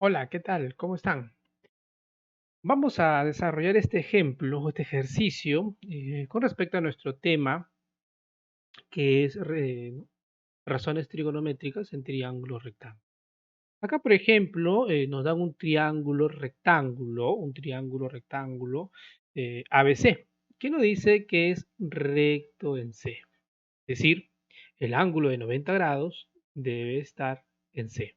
Hola, ¿qué tal? ¿Cómo están? Vamos a desarrollar este ejemplo, este ejercicio, con respecto a nuestro tema, que es razones trigonométricas en triángulos rectángulos. Acá, por ejemplo, nos dan un triángulo rectángulo ABC, que nos dice que es recto en C. Es decir, el ángulo de 90 grados debe estar en C.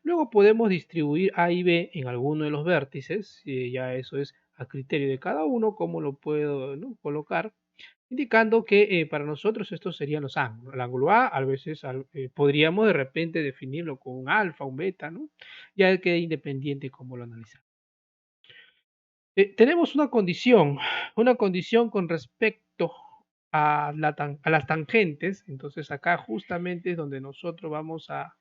Luego podemos distribuir A y B en alguno de los vértices, ya eso es a criterio de cada uno, cómo lo puedo, ¿no?, colocar, indicando que para nosotros estos serían los ángulos. El ángulo A veces podríamos de repente definirlo con un alfa, un beta, ¿no? Ya queda independiente cómo lo analizamos. Tenemos una condición con respecto a las tangentes. Entonces acá justamente es donde nosotros vamos a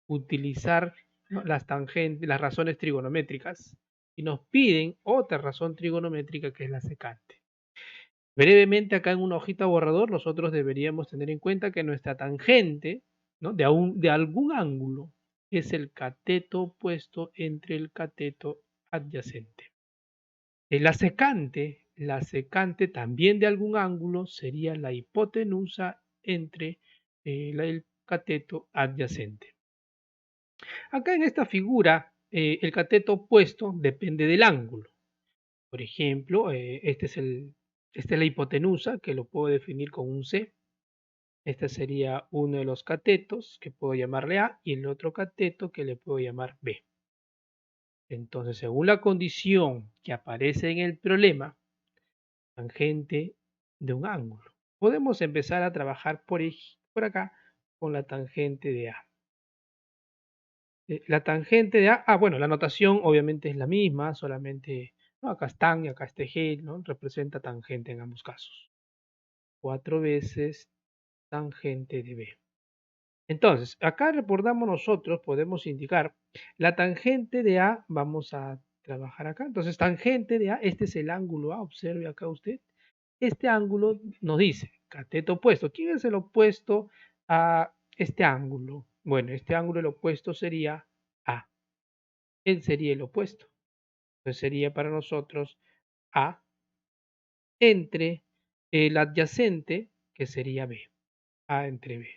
utilizar, ¿no?, las tangentes, las razones trigonométricas, y nos piden otra razón trigonométrica que es la secante. Brevemente, acá en una hojita borrador, nosotros deberíamos tener en cuenta que nuestra tangente, ¿no?, de algún ángulo es el cateto opuesto entre el cateto adyacente. La secante también de algún ángulo sería la hipotenusa entre el cateto adyacente. Acá en esta figura, el cateto opuesto depende del ángulo. Por ejemplo, esta es la hipotenusa, que lo puedo definir con un C. Este sería uno de los catetos, que puedo llamarle A, y el otro cateto que le puedo llamar B. Entonces, según la condición que aparece en el problema, tangente de un ángulo, podemos empezar a trabajar por acá con la tangente de A. La tangente de A, bueno, la notación obviamente es la misma, solamente, ¿no?, acá es tan y acá es TG, ¿no? Representa tangente en ambos casos. 4 veces tangente de B. Entonces, acá recordamos, nosotros podemos indicar la tangente de A, vamos a trabajar acá. Entonces, tangente de A, este es el ángulo A, observe acá usted. Este ángulo nos dice cateto opuesto. ¿Quién es el opuesto a este ángulo? Bueno, este ángulo, el opuesto sería A. Él sería el opuesto. Entonces sería para nosotros A entre el adyacente, que sería B. A entre B.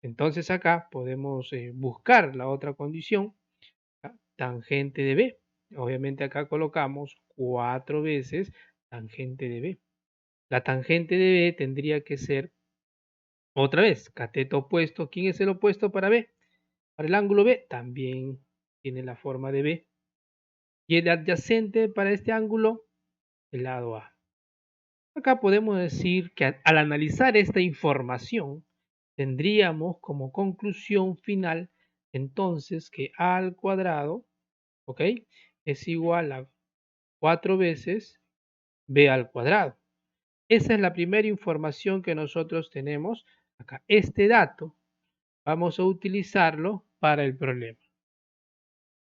Entonces acá podemos buscar la otra condición, tangente de B. Obviamente acá colocamos 4 veces tangente de B. La tangente de B tendría que ser, otra vez, cateto opuesto. ¿Quién es el opuesto para B? Para el ángulo B también tiene la forma de B. Y el adyacente para este ángulo, el lado A. Acá podemos decir que al analizar esta información, tendríamos como conclusión final entonces que A al cuadrado, ¿ok?, es igual a 4 veces B al cuadrado. Esa es la primera información que nosotros tenemos acá. Este dato vamos a utilizarlo para el problema.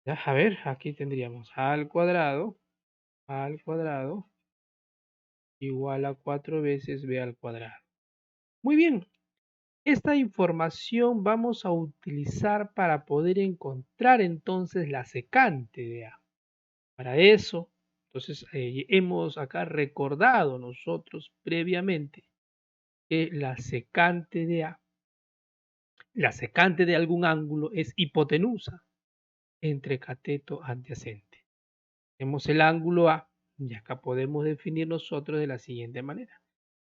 Ya, a ver, aquí tendríamos A al cuadrado igual a 4 veces B al cuadrado. Muy bien, esta información vamos a utilizar para poder encontrar entonces la secante de A. Para eso, entonces, hemos acá recordado nosotros previamente que la secante de algún ángulo es hipotenusa entre cateto adyacente. Tenemos el ángulo A y acá podemos definir nosotros de la siguiente manera.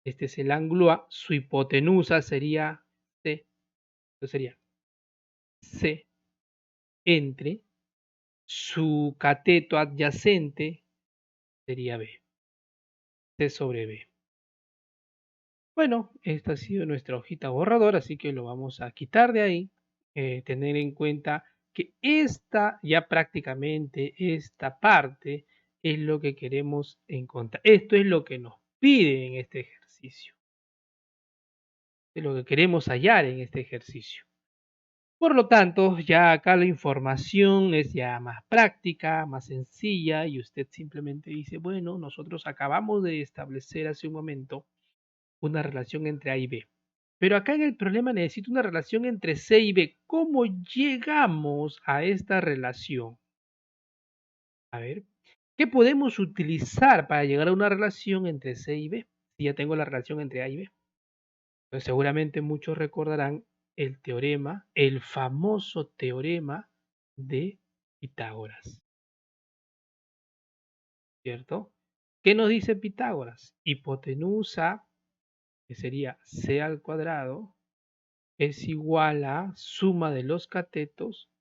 Este es el ángulo A, su hipotenusa sería C, entonces sería C entre su cateto adyacente, sería B, C sobre B. Bueno, esta ha sido nuestra hojita borrador, así que lo vamos a quitar de ahí. Tener en cuenta que ya prácticamente esta parte es lo que queremos encontrar. Esto es lo que nos pide en este ejercicio. Es lo que queremos hallar en este ejercicio. Por lo tanto, ya acá la información es ya más práctica, más sencilla, y usted simplemente dice, bueno, nosotros acabamos de establecer hace un momento una relación entre A y B. Pero acá en el problema necesito una relación entre C y B. ¿Cómo llegamos a esta relación? A ver, ¿qué podemos utilizar para llegar a una relación entre C y B? Si ya tengo la relación entre A y B. Pues seguramente muchos recordarán el teorema, el famoso teorema de Pitágoras, ¿cierto? ¿Qué nos dice Pitágoras? Hipotenusa, que sería C al cuadrado, es igual a suma de los catetos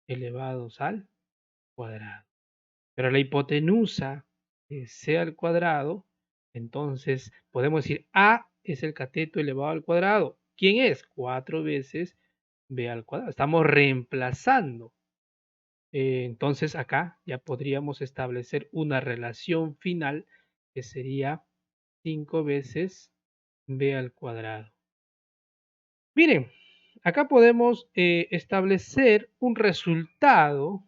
elevados al cuadrado. Pero la hipotenusa es C al cuadrado, entonces podemos decir A es el cateto elevado al cuadrado. ¿Quién es? 4 veces B al cuadrado. Estamos reemplazando. Entonces acá ya podríamos establecer una relación final que sería 5 veces B al cuadrado. Miren, acá podemos establecer un resultado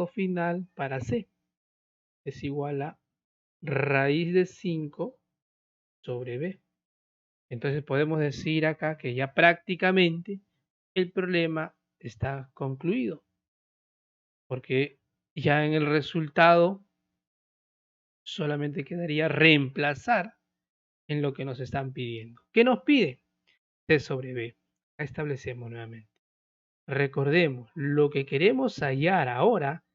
final para C. Es igual a raíz de 5 sobre B. Entonces podemos decir acá que ya prácticamente el problema está concluido, porque ya en el resultado solamente quedaría reemplazar en lo que nos están pidiendo. ¿Qué nos pide? C sobre B. Acá establecemos nuevamente. Recordemos, lo que queremos hallar ahora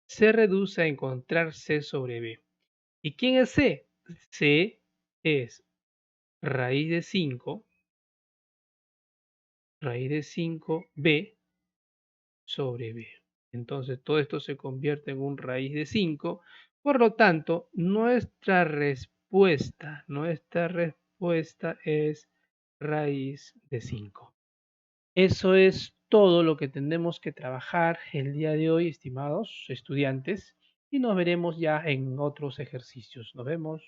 se reduce a encontrar C sobre B. ¿Y quién es C? C es raíz de 5 B sobre B. Entonces todo esto se convierte en un raíz de 5. Por lo tanto, nuestra respuesta es raíz de 5. Eso es todo lo que tenemos que trabajar el día de hoy, estimados estudiantes, y nos veremos ya en otros ejercicios. Nos vemos.